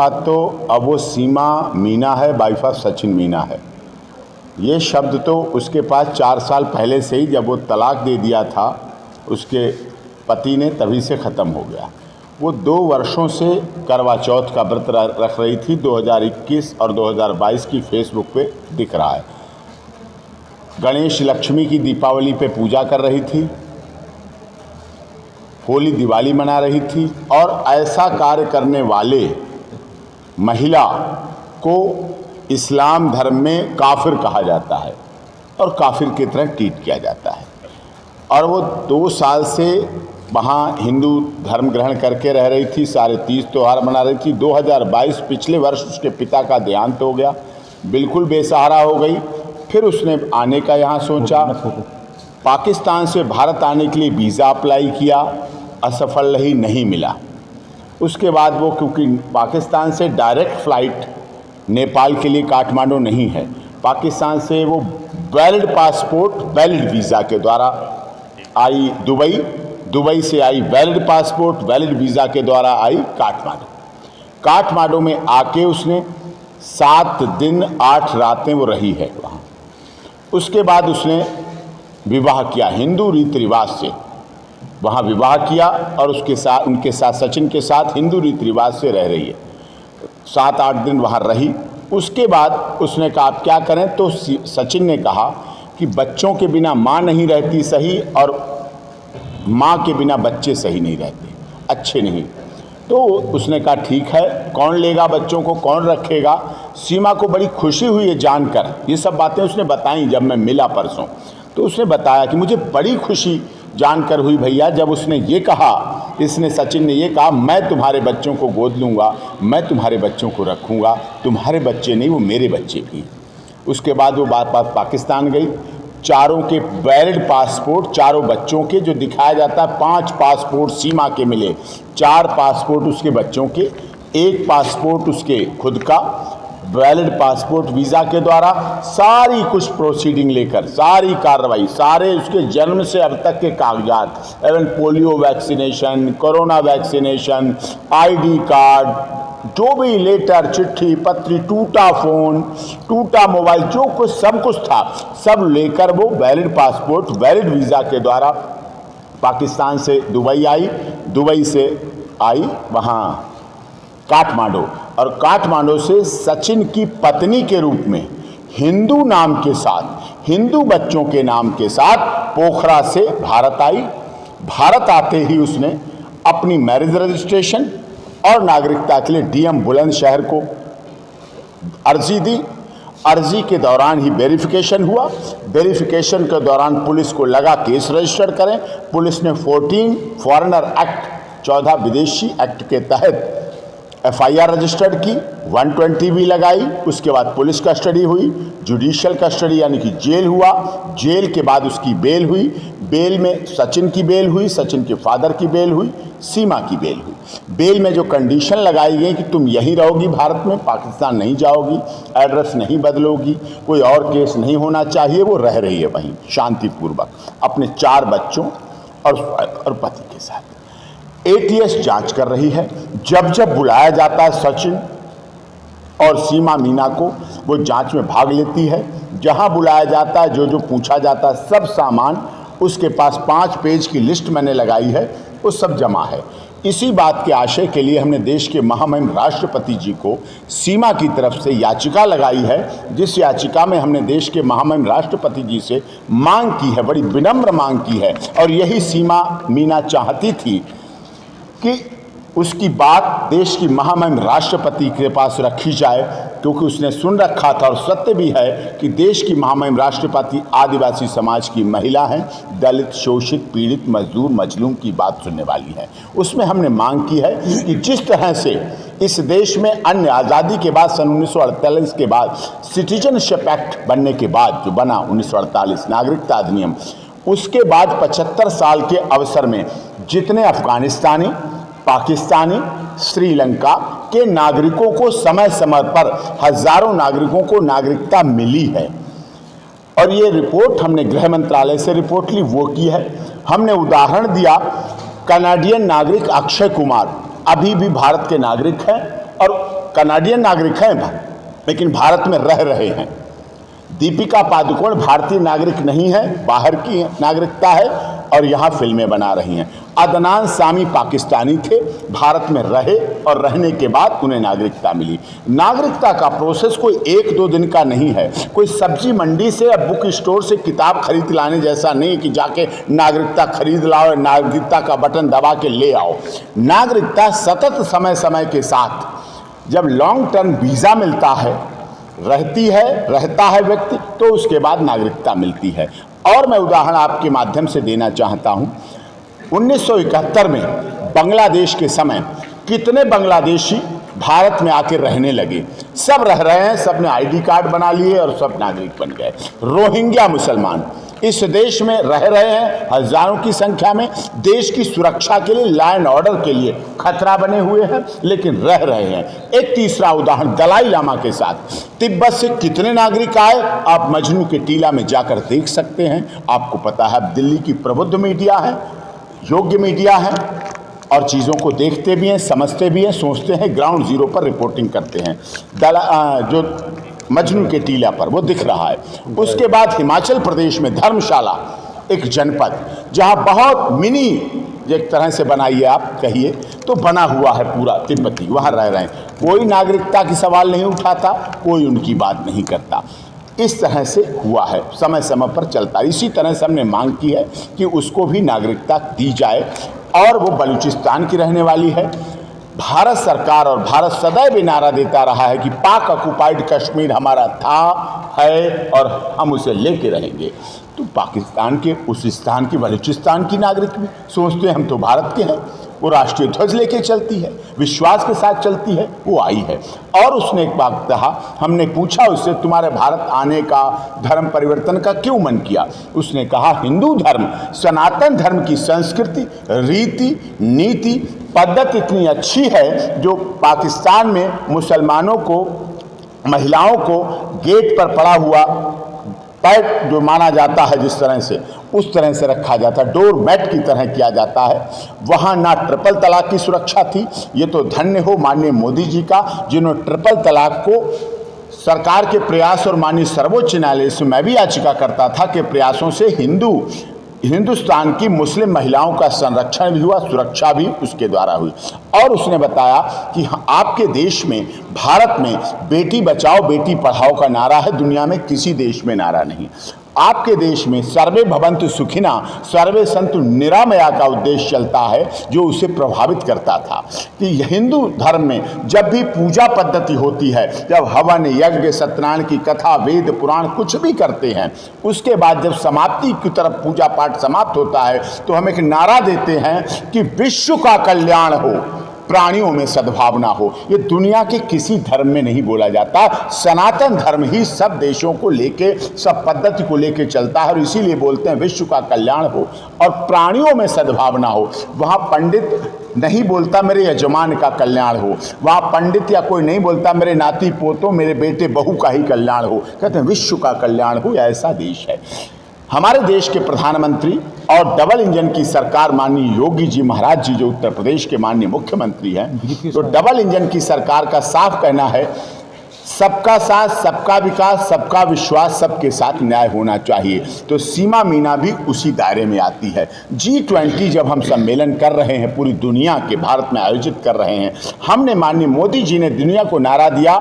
बात तो अब वो सीमा मीना है, वाइफ ऑफ सचिन मीना है। ये शब्द तो उसके पास 4 साल पहले से ही, जब वो तलाक दे दिया था उसके पति ने, तभी से ख़त्म हो गया। वो 2 वर्षों से करवा चौथ का व्रत रख रही थी। 2021 और 2022 की फेसबुक पे दिख रहा है। गणेश लक्ष्मी की दीपावली पे पूजा कर रही थी, होली दिवाली मना रही थी, और ऐसा कार्य करने वाले महिला को इस्लाम धर्म में काफिर कहा जाता है और काफिर की तरह ट्रीट किया जाता है। और वो 2 साल से वहाँ हिंदू धर्म ग्रहण करके रह रही थी, सारे तीज त्यौहार मना रही थी। 2022 पिछले वर्ष उसके पिता का देहांत हो गया, बिल्कुल बेसहारा हो गई। फिर उसने आने का यहाँ सोचा, पाकिस्तान से भारत आने के लिए वीज़ा अप्लाई किया, असफल रही, नहीं मिला। उसके बाद वो, क्योंकि पाकिस्तान से डायरेक्ट फ़्लाइट नेपाल के लिए काठमांडू नहीं है, पाकिस्तान से वो वैलिड पासपोर्ट वैलिड वीज़ा के द्वारा आई दुबई, दुबई से आई वैलिड पासपोर्ट वैलिड वीज़ा के द्वारा आई काठमांडू। काठमांडू में आके उसने 7 दिन 8 रातें वो रही है वहाँ। उसके बाद उसने विवाह किया, हिंदू रीति रिवाज से वहाँ विवाह किया, और उसके साथ, उनके साथ, सचिन के साथ हिंदू रीति रिवाज से रह रही है। 7-8 दिन वहाँ रही। उसके बाद उसने कहा आप क्या करें, तो सचिन ने कहा कि बच्चों के बिना माँ नहीं रहती सही, और माँ के बिना बच्चे सही नहीं रहते, अच्छे नहीं। तो उसने कहा ठीक है, कौन लेगा बच्चों को, कौन रखेगा। सीमा को बड़ी खुशी हुई है जानकर, ये सब बातें उसने बताई जब मैं मिला परसों। तो उसने बताया कि मुझे बड़ी खुशी जानकर हुई भैया, जब उसने ये कहा, इसने, सचिन ने ये कहा, मैं तुम्हारे बच्चों को गोद लूँगा, मैं तुम्हारे बच्चों को रखूँगा, तुम्हारे बच्चे नहीं, वो मेरे बच्चे भी। उसके बाद वो बात पाकिस्तान गई। चारों के वैलिड पासपोर्ट, चारों बच्चों के, जो दिखाया जाता है 5 पासपोर्ट सीमा के मिले, 4 पासपोर्ट उसके बच्चों के, 1 पासपोर्ट उसके खुद का, वैलिड पासपोर्ट वीज़ा के द्वारा सारी कुछ प्रोसीडिंग लेकर, सारी कार्रवाई, सारे उसके जन्म से अब तक के कागजात, एवं polio vaccination, corona vaccination, ID card, जो भी लेटर, चिट्ठी पत्री, टूटा फ़ोन, टूटा मोबाइल, जो कुछ सब कुछ था, सब लेकर वो वैलिड पासपोर्ट वैलिड वीज़ा के द्वारा पाकिस्तान से दुबई आई, दुबई से आई वहाँ काठमांडू, और काठमांडू से सचिन की पत्नी के रूप में हिंदू नाम के साथ, हिंदू बच्चों के नाम के साथ पोखरा से भारत आई। भारत आते ही उसने अपनी मैरिज रजिस्ट्रेशन और नागरिकता के लिए डीएम बुलंदशहर को अर्जी दी। अर्जी के दौरान ही वेरिफिकेशन हुआ। वेरिफिकेशन के दौरान पुलिस को लगा केस रजिस्टर करें। पुलिस ने 14 फॉरेनर एक्ट, 14 विदेशी एक्ट के तहत FIR रजिस्टर्ड की, 120 भी लगाई। उसके बाद पुलिस कस्टडी हुई, जुडिशियल कस्टडी यानी कि जेल हुआ। जेल के बाद उसकी बेल हुई। बेल में सचिन की बेल हुई, सचिन के फादर की बेल हुई, सीमा की बेल हुई। बेल में जो कंडीशन लगाई गई कि तुम यहीं रहोगी भारत में, पाकिस्तान नहीं जाओगी, एड्रेस नहीं बदलोगी, कोई और केस नहीं होना चाहिए, वो रह रही है वहीं शांतिपूर्वक अपने 4 बच्चों और पति के साथ। ATS जांच कर रही है। जब जब बुलाया जाता है सचिन और सीमा मीना को, वो जांच में भाग लेती है। जहां बुलाया जाता है, जो जो पूछा जाता है, सब सामान उसके पास 5 पेज की लिस्ट मैंने लगाई है, वो सब जमा है। इसी बात के आशय के लिए हमने देश के महामहिम राष्ट्रपति जी को सीमा की तरफ से याचिका लगाई है, जिस याचिका में हमने देश के महामहिम राष्ट्रपति जी से मांग की है, बड़ी विनम्र मांग की है। और यही सीमा मीना चाहती थी कि उसकी बात देश की महामहिम राष्ट्रपति के पास रखी जाए, क्योंकि उसने सुन रखा था, और सत्य भी है कि देश की महामहिम राष्ट्रपति आदिवासी समाज की महिला हैं, दलित, शोषित, पीड़ित, मजदूर, मजलूम की बात सुनने वाली हैं। उसमें हमने मांग की है कि जिस तरह से इस देश में अन्य आज़ादी के बाद, सन 1948 के बाद, सिटीजनशिप एक्ट बनने के बाद, जो बना 1948 नागरिकता अधिनियम, उसके बाद 75 साल के अवसर में जितने अफगानिस्तानी, पाकिस्तानी, श्रीलंका के नागरिकों को समय समय पर हजारों नागरिकों को नागरिकता मिली है। और ये रिपोर्ट हमने गृह मंत्रालय से रिपोर्ट ली, वो की है। हमने उदाहरण दिया, कनाडियन नागरिक अक्षय कुमार अभी भी भारत के नागरिक हैं और कनाडियन नागरिक हैं लेकिन भारत में रह रहे हैं। दीपिका पादुकोण भारतीय नागरिक नहीं है, बाहर की नागरिकता है और यहाँ फिल्में बना रही हैं। अदनान सामी पाकिस्तानी थे, भारत में रहे और रहने के बाद उन्हें नागरिकता मिली। नागरिकता का प्रोसेस कोई 1-2 दिन का नहीं है, कोई सब्जी मंडी से या बुक स्टोर से किताब खरीद लाने जैसा नहीं कि जाके नागरिकता खरीद लाओ, नागरिकता का बटन दबा के ले आओ। नागरिकता सतत समय समय के साथ जब लॉन्ग टर्म वीज़ा मिलता है, रहता है व्यक्ति, तो उसके बाद नागरिकता मिलती है। और मैं उदाहरण आपके माध्यम से देना चाहता हूं, 1971 में बांग्लादेश के समय कितने बांग्लादेशी भारत में आके रहने लगे। सब रह रहे हैं, सब ने आईडी कार्ड बना लिए और सब नागरिक बन गए। रोहिंग्या मुसलमान इस देश में रह रहे हैं हजारों की संख्या में, देश की सुरक्षा के लिए, लॉ एंड ऑर्डर के लिए खतरा बने हुए हैं, लेकिन रह रहे हैं। एक तीसरा उदाहरण दलाई लामा के साथ तिब्बत से कितने नागरिक आए, आप मजनू के टीला में जाकर देख सकते हैं। आपको पता है दिल्ली की प्रबुद्ध मीडिया है, योग्य मीडिया है और चीज़ों को देखते भी हैं, समझते भी हैं, सोचते हैं, ग्राउंड जीरो पर रिपोर्टिंग करते हैं। जो मजनू के टीला पर वो दिख रहा है। उसके बाद हिमाचल प्रदेश में धर्मशाला एक जनपद, जहाँ बहुत मिनी एक तरह से बनाइए आप कहिए तो बना हुआ है पूरा तिब्बती, वहाँ रह रहे हैं। कोई नागरिकता की सवाल नहीं उठाता, कोई उनकी बात नहीं करता। इस तरह से हुआ है, समय समय पर चलता। इसी तरह से हमने मांग की है कि उसको भी नागरिकता दी जाए और वो बलूचिस्तान की रहने वाली है। भारत सरकार और भारत सदैव नारा देता रहा है कि पाक ऑक्युपाइड कश्मीर हमारा था, है और हम उसे लेके रहेंगे। तो पाकिस्तान के उस स्थान की, बलूचिस्तान की नागरिक भी सोचते हैं हम तो भारत के हैं, वो राष्ट्रीय ध्वज लेके चलती है, विश्वास के साथ चलती है, वो आई है। और उसने एक बात कहा, हमने पूछा उससे तुम्हारे भारत आने का, धर्म परिवर्तन का क्यों मन किया? उसने कहा हिंदू धर्म, सनातन धर्म की संस्कृति, रीति, नीति, पद्धति इतनी अच्छी है जो पाकिस्तान में मुसलमानों को, महिलाओं को गेट पर पड़ा हुआ पैर जो माना जाता है जिस तरह से, उस तरह से रखा जाता है, डोर मैट की तरह किया जाता है। वहाँ ना ट्रिपल तलाक की सुरक्षा थी। ये तो धन्य हो माननीय मोदी जी का, जिन्होंने ट्रिपल तलाक को सरकार के प्रयास और माननीय सर्वोच्च न्यायालय से मैं भी याचिका करता था कि प्रयासों से हिंदुस्तान की मुस्लिम महिलाओं का संरक्षण भी हुआ, सुरक्षा भी उसके द्वारा हुई। और उसने बताया कि आपके देश में, भारत में बेटी बचाओ बेटी पढ़ाओ का नारा है, दुनिया में किसी देश में नारा नहीं। आपके देश में सर्वे भवन्तु सुखिना सर्वे सन्तु निरामया का उद्देश्य चलता है, जो उसे प्रभावित करता था कि हिंदू धर्म में जब भी पूजा पद्धति होती है, जब हवन, यज्ञ, सत्यनारायण की कथा, वेद, पुराण कुछ भी करते हैं, उसके बाद जब समाप्ति की तरफ पूजा पाठ समाप्त होता है तो हम एक नारा देते हैं कि विश्व का कल्याण हो, प्राणियों में सद्भावना हो। ये दुनिया के किसी धर्म में नहीं बोला जाता। सनातन धर्म ही सब देशों को लेके, सब पद्धति को लेके चलता है और इसीलिए बोलते हैं विश्व का कल्याण हो और प्राणियों में सद्भावना हो। वहाँ पंडित नहीं बोलता मेरे यजमान का कल्याण हो, वहाँ पंडित या कोई नहीं बोलता मेरे नाती पोतों, मेरे बेटे बहू का ही कल्याण हो। कहते हैं विश्व का कल्याण हो, ऐसा देश है हमारे देश के प्रधानमंत्री। और डबल इंजन की सरकार माननीय योगी जी महाराज जी जो उत्तर प्रदेश के माननीय मुख्यमंत्री हैं, तो डबल इंजन की सरकार का साफ कहना है सबका साथ, सबका विकास, सबका विश्वास, सबके साथ न्याय होना चाहिए। तो सीमा मीना भी उसी दायरे में आती है। G20 जब हम सम्मेलन कर रहे हैं, पूरी दुनिया के भारत में आयोजित कर रहे हैं, हमने माननीय मोदी जी ने दुनिया को नारा दिया,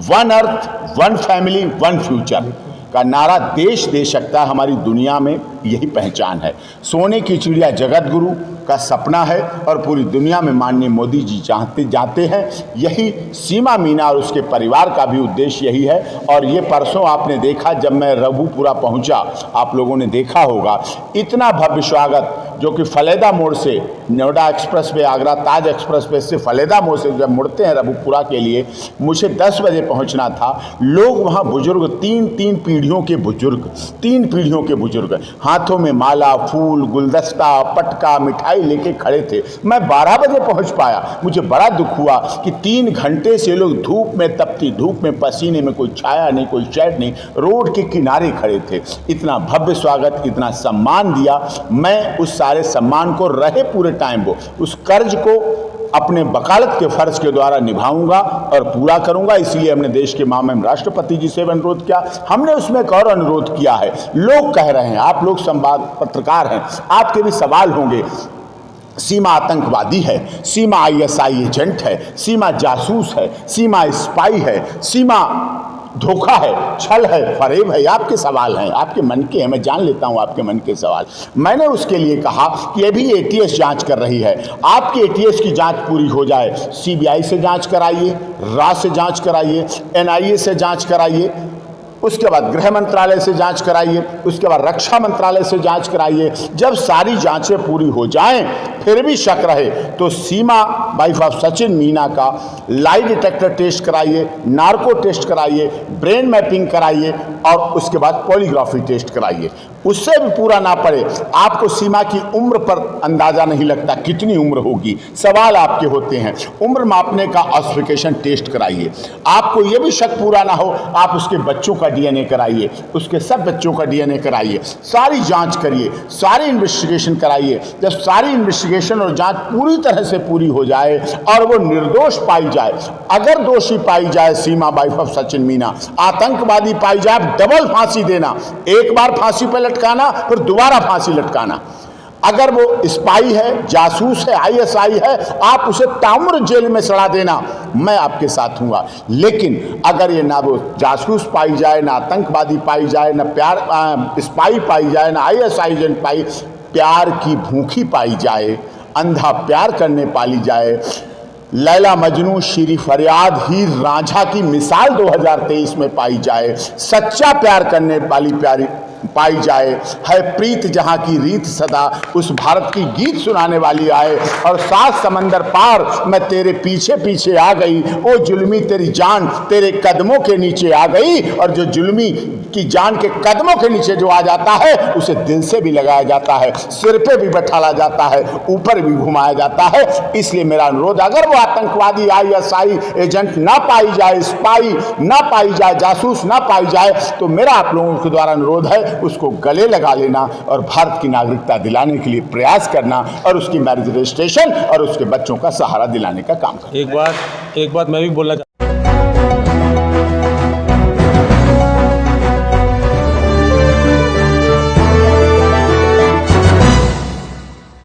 one earth, one family, one future का नारा देश दे सकता है। हमारी दुनिया में यही पहचान है। सोने की चिड़िया जगत गुरु का सपना है और पूरी दुनिया में माननीय मोदी जी जाते हैं। यही सीमा मीना और उसके परिवार का भी उद्देश्य यही है। और ये परसों आपने देखा जब मैं रघुपुरा पहुंचा, आप लोगों ने देखा होगा इतना भव्य स्वागत, जो कि फलेदा मोड़ से नोएडा एक्सप्रेस वे, आगरा ताज एक्सप्रेस वे से फलेदा मोड़ से जब मुड़ते हैं रघुपुरा के लिए, मुझे 10 बजे पहुंचना था। लोग वहाँ बुजुर्ग, तीन पीढ़ियों के बुजुर्ग हाथों में माला, फूल, गुलदस्ता, पटका, मिठाई लेके खड़े थे। मैं 12 बजे पहुंच पाया। मुझे बड़ा दुख हुआ कि 3 घंटे से लोग धूप में, तपती धूप में, पसीने में, कोई छाया नहीं, कोई शेड नहीं, रोड के किनारे खड़े थे। इतना भव्य स्वागत, इतना सम्मान दिया। मैं उस सारे सम्मान को रहे पूरे टाइम वो, उस कर्ज को अपने वकालत के फर्ज के द्वारा निभाऊंगा और पूरा करूंगा। इसलिए हमने देश के माननीय राष्ट्रपति जी से अनुरोध किया। हमने उसमें एक और अनुरोध किया है। लोग कह रहे हैं, आप लोग संवाद पत्रकार हैं, आपके भी सवाल होंगे, सीमा आतंकवादी है, सीमा ISI एजेंट है, सीमा जासूस है, सीमा स्पाई है, सीमा धोखा है, छल है, फरेब है। आपके सवाल हैं, आपके मन के हैं, मैं जान लेता हूं आपके मन के सवाल। मैंने उसके लिए कहा कि अभी ATS जांच कर रही है, आपकी ATS की जांच पूरी हो जाए, CBI से जांच कराइए, RA से जांच कराइए, NIA से जांच कराइए, उसके बाद गृह मंत्रालय से जांच कराइए, उसके बाद रक्षा मंत्रालय से जांच कराइए। जब सारी जांचें पूरी हो जाएं, फिर भी शक रहे तो सीमा वाइफ ऑफ सचिन मीना का लाई डिटेक्टर टेस्ट कराइए, नार्को टेस्ट कराइए, ब्रेन मैपिंग कराइए और उसके बाद पॉलीग्राफी टेस्ट कराइए। उससे भी पूरा ना पड़े, आपको सीमा की उम्र पर अंदाजा नहीं लगता कितनी उम्र होगी, सवाल आपके होते हैं, उम्र मापने का ऑसिफिकेशन टेस्ट कराइए। आपको ये भी शक पूरा ना हो, आप उसके बच्चों का DNA कराइए, उसके सब बच्चों का DNA कराइए, सारी जांच करिए, सारी इन्वेस्टिगेशन कराइए। जब सारी इन्वेस्टिगेशन और जांच पूरी तरह से पूरी हो जाए और वो निर्दोष पाई जाए, अगर दोषी पाई जाए सीमा वाइफ ऑफ सचिन मीना, आतंकवादी पाई जाए, डबल फांसी देना, एक बार फांसी पर लटकाना फिर दोबारा फांसी लटकाना। अगर वो स्पाई है, जासूस है, ISI है, आप उसे ताउम्र जेल में सड़ा देना, मैं आपके साथ हूँगा। लेकिन अगर ये ना वो जासूस पाई जाए, ना आतंकवादी पाई जाए, ना स्पाई पाई जाए, ना ISI एजेंट प्यार की भूखी पाई जाए, अंधा प्यार करने पाली जाए, लैला मजनू, शीरी फरियाद, हीर रांझा की मिसाल 2023 में पाई जाए, सच्चा प्यार करने वाली प्यारी पाई जाए, है प्रीत जहाँ की रीत सदा, उस भारत की गीत सुनाने वाली आए, और 7 समंदर पार मैं तेरे पीछे पीछे आ गई, ओ जुल्मी तेरी जान तेरे कदमों के नीचे आ गई। और जो जुल्मी की जान के कदमों के नीचे जो आ जाता है, उसे दिल से भी लगाया जाता है, सिर पे भी बैठाला जाता है, ऊपर भी घुमाया जाता है। इसलिए मेरा अनुरोध, अगर वो आतंकवादी ISI एजेंट ना पाई जाए, स्पाई ना पाई जाए, जासूस ना पाई जाए, तो मेरा आप लोगों के द्वारा अनुरोध है, उसको गले लगा लेना और भारत की नागरिकता दिलाने के लिए प्रयास करना और उसकी मैरिज रजिस्ट्रेशन और उसके बच्चों का सहारा दिलाने का काम करना। एक बात मैं भी बोलना